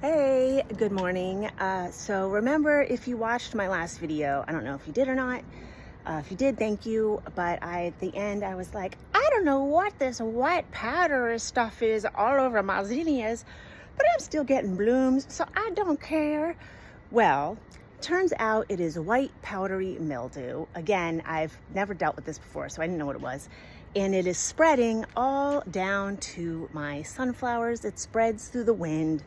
Hey, good morning. So remember, if you watched my last video, I don't know if you did or not. If you did, thank you. But at the end, I was like, I don't know what this white powder stuff is all over my zinnias, but I'm still getting blooms, so I don't care. Well, turns out it is white powdery mildew. Again, I've never dealt with this before, so I didn't know what it was. And it is spreading all down to my sunflowers. It spreads through the wind.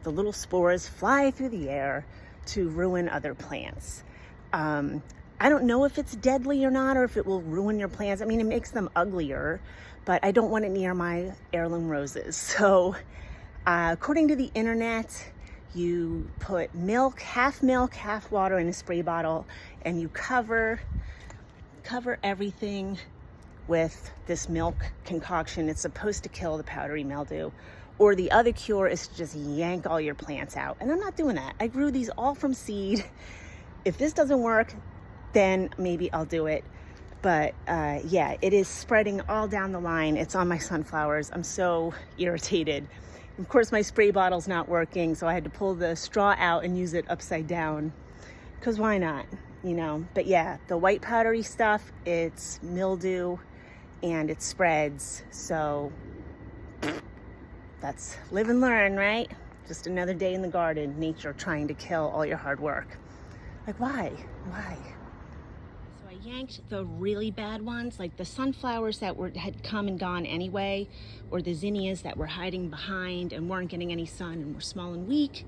The little spores fly through the air to ruin other plants. I don't know if it's deadly or not, or if it will ruin your plants. I mean, it makes them uglier, but I don't want it near my heirloom roses. So according to the internet, you put milk, half water in a spray bottle, and you cover everything with this milk concoction. It's supposed to kill the powdery mildew. Or the other cure is to just yank all your plants out. And I'm not doing that. I grew these all from seed. If this doesn't work, then maybe I'll do it. But yeah, it is spreading all down the line. It's on my sunflowers. I'm so irritated. Of course, my spray bottle's not working, so I had to pull the straw out and use it upside down. Because why not, you know? But yeah, the white powdery stuff, it's mildew and it spreads. So that's live and learn, right? Just another day in the garden, nature trying to kill all your hard work. Like, why? So I yanked the really bad ones, like the sunflowers that had come and gone anyway, or the zinnias that were hiding behind and weren't getting any sun and were small and weak.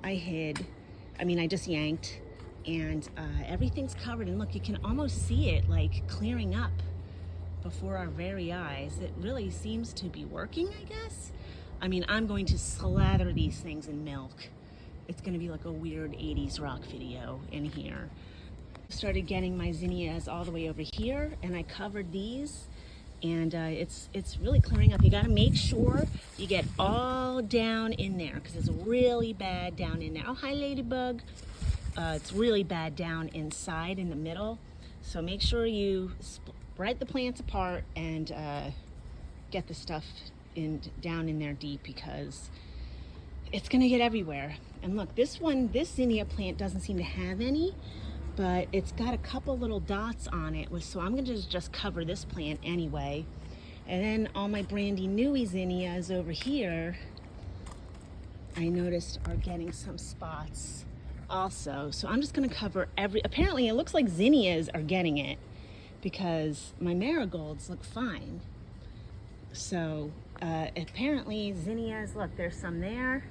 I just yanked, and everything's covered. And look, you can almost see it like clearing up before our very eyes. It really seems to be working, I guess. I mean, I'm going to slather these things in milk. It's gonna be like a weird 80s rock video in here. Started getting my zinnias all the way over here, and I covered these, and it's really clearing up. You gotta make sure you get all down in there, because it's really bad down in there. Oh, hi, ladybug. It's really bad down inside in the middle. So make sure you spread the plants apart and get the stuff down in there deep, because it's gonna get everywhere. And look, this zinnia plant doesn't seem to have any, but it's got a couple little dots on it. So I'm gonna just cover this plant anyway. And then all my brandy newy zinnias over here, I noticed are getting some spots also. So I'm just gonna cover apparently it looks like zinnias are getting it, because my marigolds look fine. So apparently zinnias, look, there's some there.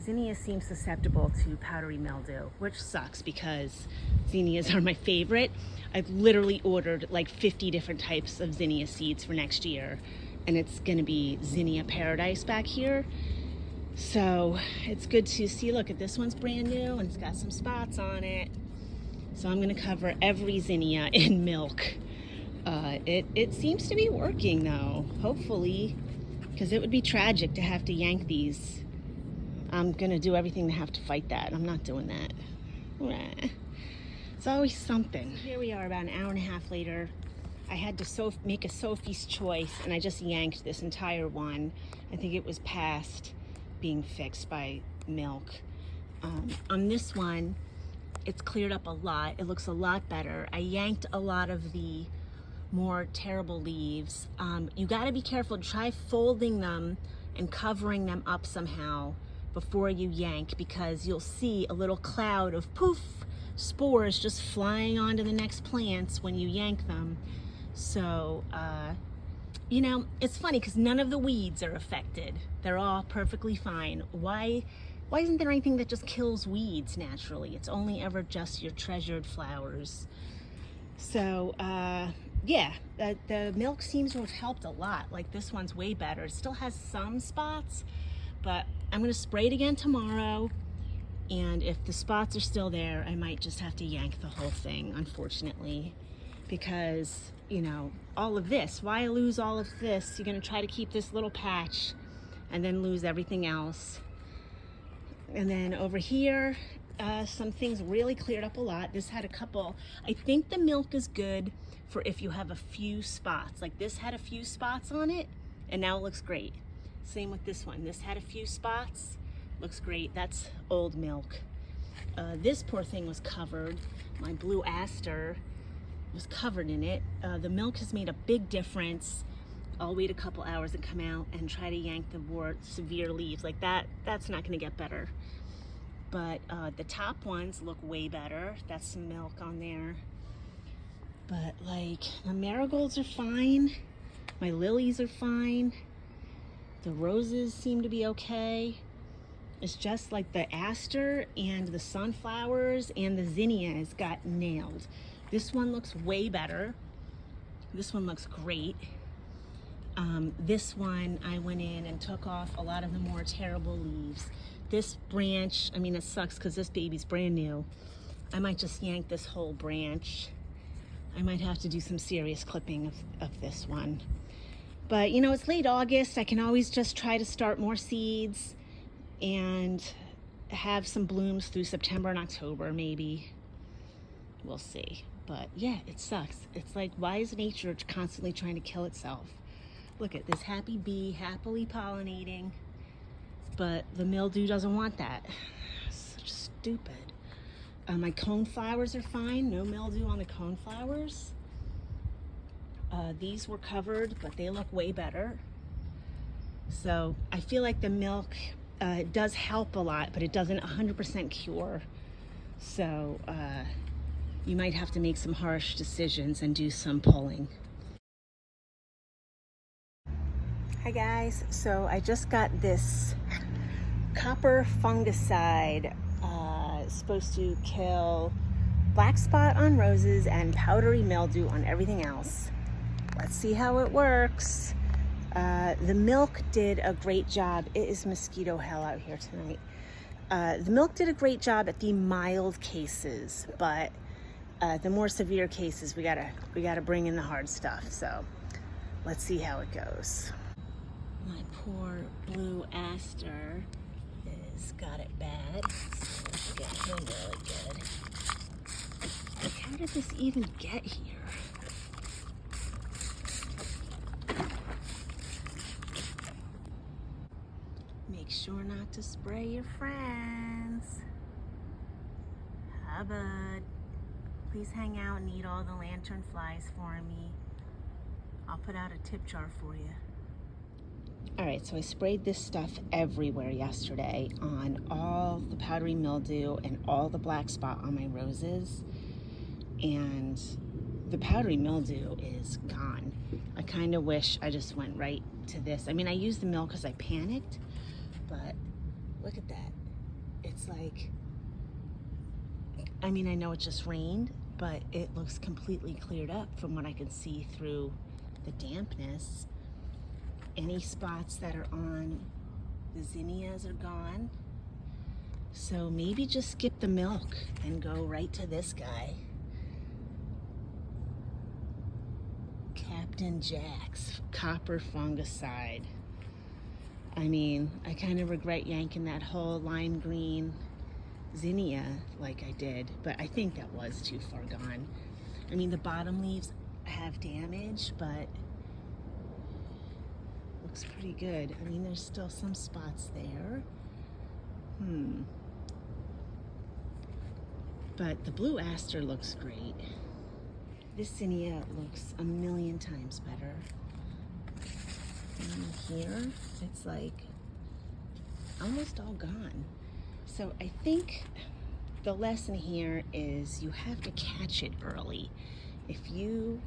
Zinnias seem susceptible to powdery mildew, which sucks because zinnias are my favorite. I've literally ordered like 50 different types of zinnia seeds for next year, and it's gonna be zinnia paradise back here. So it's good to see, look at this one's brand new and it's got some spots on it. So I'm gonna cover every zinnia in milk. It seems to be working though, hopefully, because it would be tragic to have to yank these. I'm gonna do everything to have to fight that. I'm not doing that. It's always something. Here we are about an hour and a half later. I had to make a Sophie's choice, and I just yanked this entire one. I think it was past being fixed by milk. On this one, it's cleared up a lot. It looks a lot better. I yanked a lot of the more terrible leaves. You gotta be careful. Try folding them and covering them up somehow before you yank, because you'll see a little cloud of poof spores just flying onto the next plants when you yank them. So, you know, it's funny because none of the weeds are affected. They're all perfectly fine. Why isn't there anything that just kills weeds naturally? It's only ever just your treasured flowers. So, yeah, the milk seems to have helped a lot. Like, this one's way better. It still has some spots, but I'm gonna spray it again tomorrow. And if the spots are still there, I might just have to yank the whole thing, unfortunately, because, you know, all of this, why lose all of this? You're gonna try to keep this little patch and then lose everything else. And then over here, some things really cleared up a lot. This had a couple. I think the milk is good for if you have a few spots. Like this had a few spots on it, and now it looks great. Same with this one. This had a few spots. looks great. That's old milk. This poor thing was covered. My blue aster was covered in it. The milk has made a big difference. I'll wait a couple hours and come out and try to yank the more severe leaves. Like that's not gonna get better. But the top ones look way better. That's some milk on there. But like, the marigolds are fine. My lilies are fine. The roses seem to be okay. It's just like the aster and the sunflowers and the zinnias got nailed. This one looks way better. This one looks great. This one, I went in and took off a lot of the more terrible leaves. This branch, I mean, it sucks because this baby's brand new. I might just yank this whole branch. I might have to do some serious clipping of this one. But you know, it's late August. I can always just try to start more seeds and have some blooms through September and October, maybe. We'll see. But yeah, it sucks. It's like, why is nature constantly trying to kill itself? Look at this happy bee happily pollinating, but the mildew doesn't want that. Such stupid. My coneflowers are fine. No mildew on the coneflowers. These were covered, but they look way better. So I feel like the milk does help a lot, but it doesn't 100% cure. So you might have to make some harsh decisions and do some pulling. Hi guys, so I just got this copper fungicide. Supposed to kill black spot on roses and powdery mildew on everything else. Let's see how it works. The milk did a great job. It is mosquito hell out here tonight. The milk did a great job at the mild cases, but the more severe cases, we gotta bring in the hard stuff. So let's see how it goes. My poor blue aster has got it bad. So let's get him really good. Like, how did this even get here? Make sure not to spray your friends. Hi, bud. Please hang out and eat all the lantern flies for me. I'll put out a tip jar for you. All right, so I sprayed this stuff everywhere yesterday on all the powdery mildew and all the black spot on my roses. And the powdery mildew is gone. I kind of wish I just went right to this. I mean, I used the milk because I panicked, but look at that. It's like, I mean, I know it just rained, but it looks completely cleared up from what I can see through the dampness. Any spots that are on the zinnias are gone. So maybe just skip the milk and go right to this guy. Captain Jack's copper fungicide. I mean, I kind of regret yanking that whole lime green zinnia like I did, but I think that was too far gone. I mean, the bottom leaves have damage, but looks pretty good. I mean, there's still some spots there. But the blue aster looks great. This zinnia looks a million times better. And here, it's like almost all gone. So I think the lesson here is you have to catch it early. If you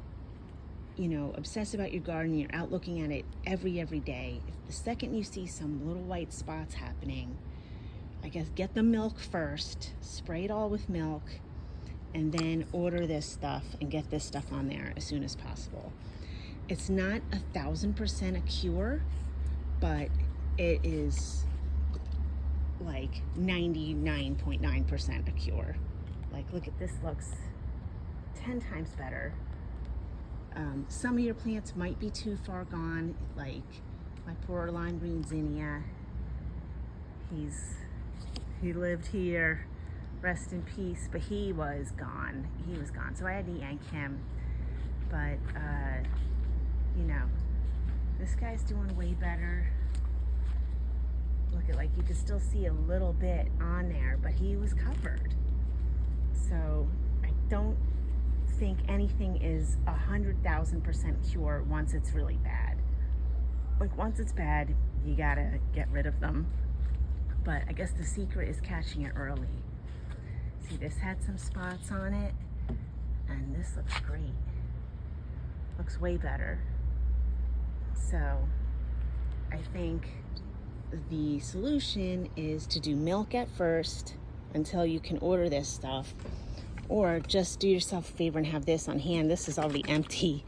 obsess about your garden, you're out looking at it every day. If the second you see some little white spots happening, I guess get the milk first, spray it all with milk, and then order this stuff and get this stuff on there as soon as possible. It's not 1,000% a cure, but it is like 99.9% a cure. Like, look at this, looks 10 times better. Some of your plants might be too far gone, like my poor lime green zinnia. He lived here, rest in peace, but he was gone. So I had to yank him. But this guy's doing way better. Look like you could still see a little bit on there, but he was covered. So I don't think anything is 100,000% cure once it's really bad. Like once it's bad, you gotta get rid of them. But I guess the secret is catching it early. See, this had some spots on it, and this looks great. Looks way better. So I think the solution is to do milk at first until you can order this stuff, or just do yourself a favor and have this on hand. This is already empty,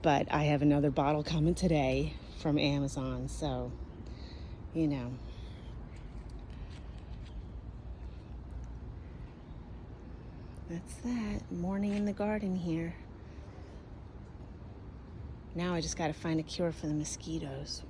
but I have another bottle coming today from Amazon, so you know. That's that. Morning in the garden here. Now I just gotta find a cure for the mosquitoes.